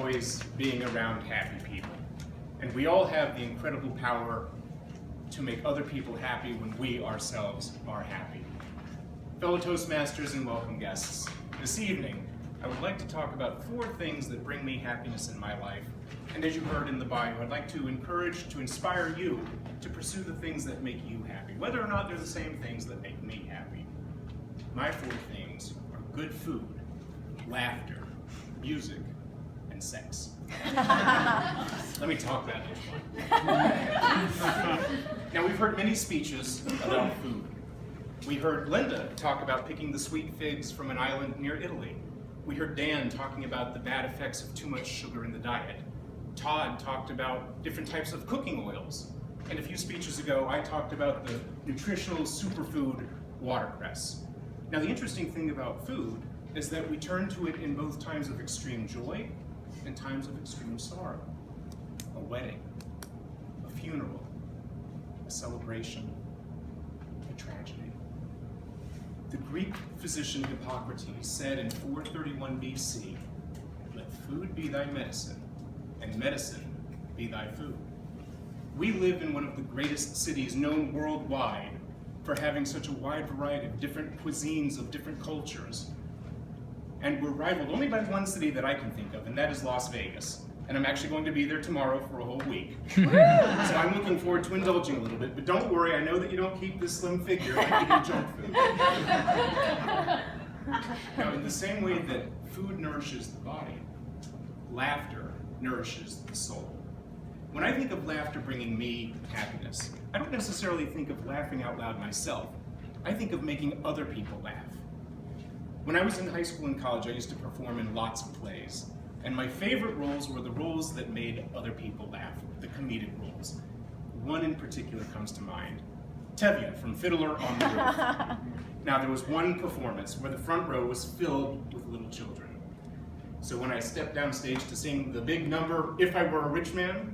enjoys being around happy people. And we all have the incredible power to make other people happy when we ourselves are happy. Fellow Toastmasters and welcome guests, this evening I would like to talk about 4 things that bring me happiness in my life. And as you heard in the bio, I'd like to encourage, to inspire you to pursue the things that make you happy, whether or not they're the same things that make me happy. My 4 things are good food, laughter, music, and sex. Let me talk about each one. Now, we've heard many speeches about food. We heard Linda talk about picking the sweet figs from an island near Italy. We heard Dan talking about the bad effects of too much sugar in the diet. Todd talked about different types of cooking oils. And a few speeches ago, I talked about the nutritional superfood watercress. Now, the interesting thing about food is that we turn to it in both times of extreme joy and times of extreme sorrow. A wedding, a funeral, a celebration, a tragedy. The Greek physician Hippocrates said in 431 BC, "Let food be thy medicine, and medicine be thy food." We live in one of the greatest cities known worldwide for having such a wide variety of different cuisines of different cultures. And we're rivaled only by one city that I can think of, and that is Las Vegas. And I'm actually going to be there tomorrow for a whole week. So I'm looking forward to indulging a little bit, but don't worry, I know that you don't keep this slim figure like eating junk food. Now, in the same way that food nourishes the body, laughter nourishes the soul. When I think of laughter bringing me happiness, I don't necessarily think of laughing out loud myself. I think of making other people laugh. When I was in high school and college, I used to perform in lots of plays. And my favorite roles were the roles that made other people laugh, the comedic roles. One in particular comes to mind, Tevye from Fiddler on the Roof. Now, there was one performance where the front row was filled with little children. So when I stepped downstage to sing the big number, If I Were a Rich Man,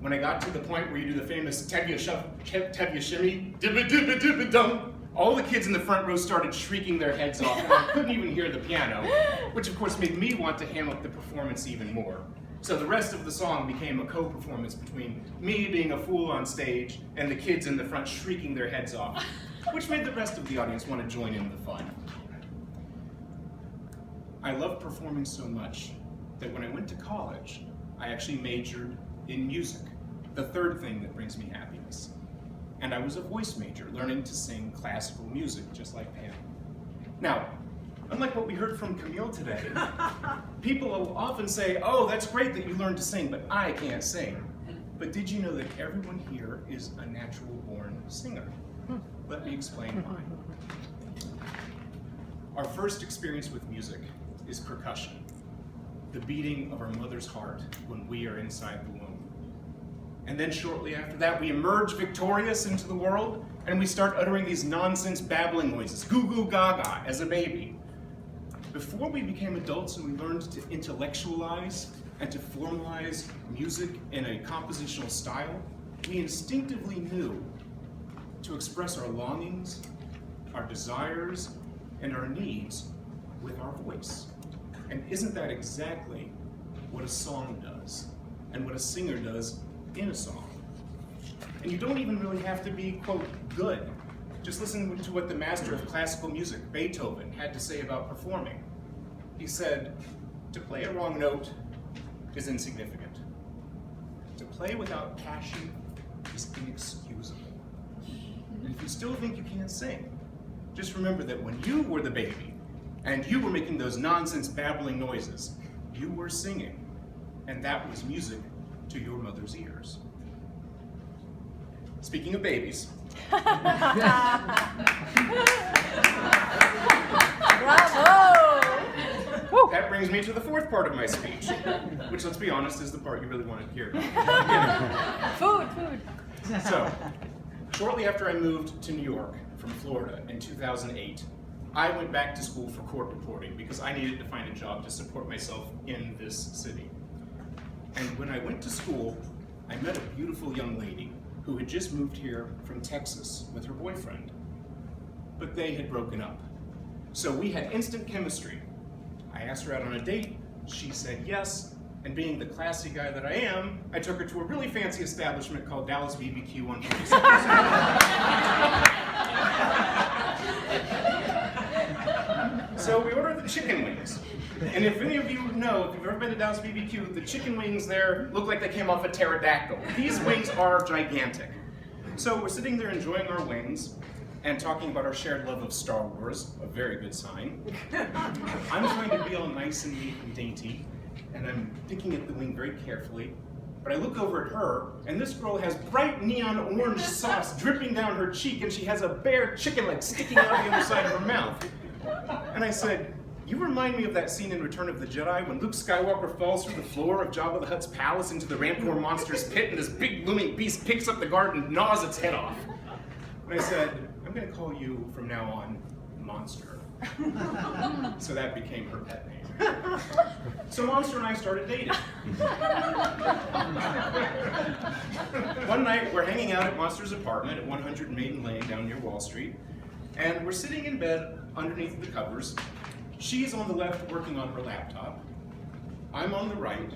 when I got to the point where you do the famous Tevye shimmy, dibba dibba dibba dum, all the kids in the front row started shrieking their heads off, and I couldn't even hear the piano, which of course made me want to ham up the performance even more. So the rest of the song became a co-performance between me being a fool on stage and the kids in the front shrieking their heads off, which made the rest of the audience want to join in the fun. I love performing so much that when I went to college, I actually majored in music, the 3rd thing that brings me happiness. And I was a voice major, learning to sing classical music, just like Pam. Now, unlike what we heard from Camille today, people will often say, "Oh, that's great that you learned to sing, but I can't sing." But did you know that everyone here is a natural-born singer? Let me explain why. Our first experience with music is percussion, the beating of our mother's heart when we are inside the womb. And then shortly after that, we emerge victorious into the world, and we start uttering these nonsense babbling noises, goo goo gaga, as a baby. Before we became adults and we learned to intellectualize and to formalize music in a compositional style, we instinctively knew to express our longings, our desires, and our needs with our voice. And isn't that exactly what a song does, and what a singer does in a song? And you don't even really have to be, quote, good. Just listen to what the master of classical music, Beethoven, had to say about performing. He said, "To play a wrong note is insignificant. To play without passion is inexcusable." And if you still think you can't sing, just remember that when you were the baby and you were making those nonsense babbling noises, you were singing, and that was music to your mother's ears. Speaking of babies. Bravo! That brings me to the 4th part of my speech, which, let's be honest, is the part you really wanted to hear. Food. So, shortly after I moved to New York from Florida in 2008, I went back to school for court reporting because I needed to find a job to support myself in this city. And when I went to school, I met a beautiful young lady who had just moved here from Texas with her boyfriend. But they had broken up. So we had instant chemistry. I asked her out on a date, she said yes, And being the classy guy that I am, I took her to a really fancy establishment called Dallas BBQ on 42nd. So we ordered the chicken wings. And if any of you know, if you've ever been to Dallas BBQ, the chicken wings there look like they came off a pterodactyl. These wings are gigantic. So we're sitting there enjoying our wings and talking about our shared love of Star Wars, a very good sign. I'm trying to be all nice and neat and dainty, and I'm picking at the wing very carefully. But I look over at her, and this girl has bright neon orange sauce dripping down her cheek, and she has a bare chicken leg sticking out the other side of her mouth. And I said, "You remind me of that scene in Return of the Jedi when Luke Skywalker falls through the floor of Jabba the Hutt's palace into the Rancor monster's pit, and this big looming beast picks up the guard and gnaws its head off." And I said, "I'm going to call you from now on Monster." So that became her pet name. So Monster and I started dating. One night we're hanging out at Monster's apartment at 100 Maiden Lane down near Wall Street, and we're sitting in bed underneath the covers. She's on the left working on her laptop. I'm on the right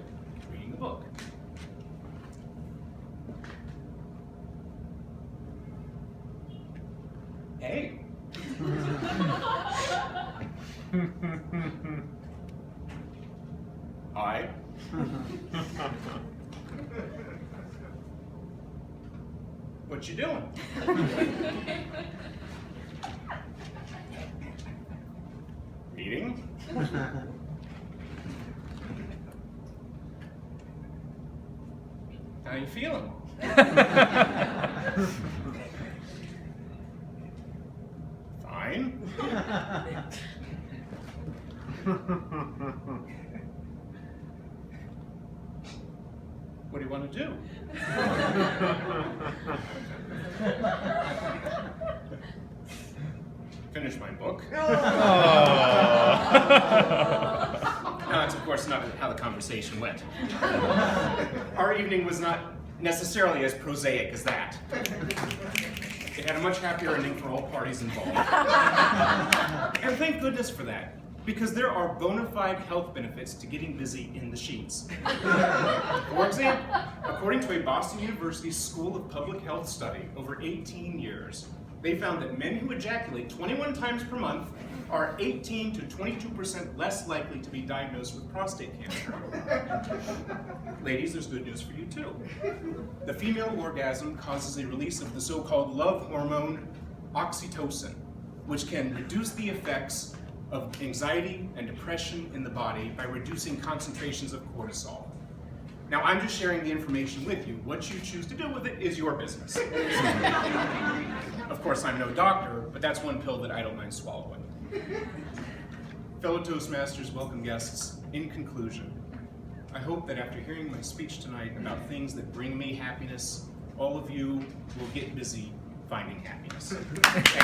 reading a book. Hey. Hi. What you doing? Reading? How you feeling? Fine. What do you want to do? Finish my book. No, that's of course not how the conversation went. Our evening was not necessarily as prosaic as that. It had a much happier ending for all parties involved. And thank goodness for that, because there are bona fide health benefits to getting busy in the sheets. For example, according to a Boston University School of Public Health study over 18 years, they found that men who ejaculate 21 times per month are 18 to 22% less likely to be diagnosed with prostate cancer. Ladies, there's good news for you too. The female orgasm causes a release of the so-called love hormone oxytocin, which can reduce the effects of anxiety and depression in the body by reducing concentrations of cortisol. Now, I'm just sharing the information with you. What you choose to do with it is your business. Of course, I'm no doctor, but that's one pill that I don't mind swallowing. Fellow Toastmasters, welcome guests, in conclusion, I hope that after hearing my speech tonight about things that bring me happiness, all of you will get busy finding happiness. Thank you.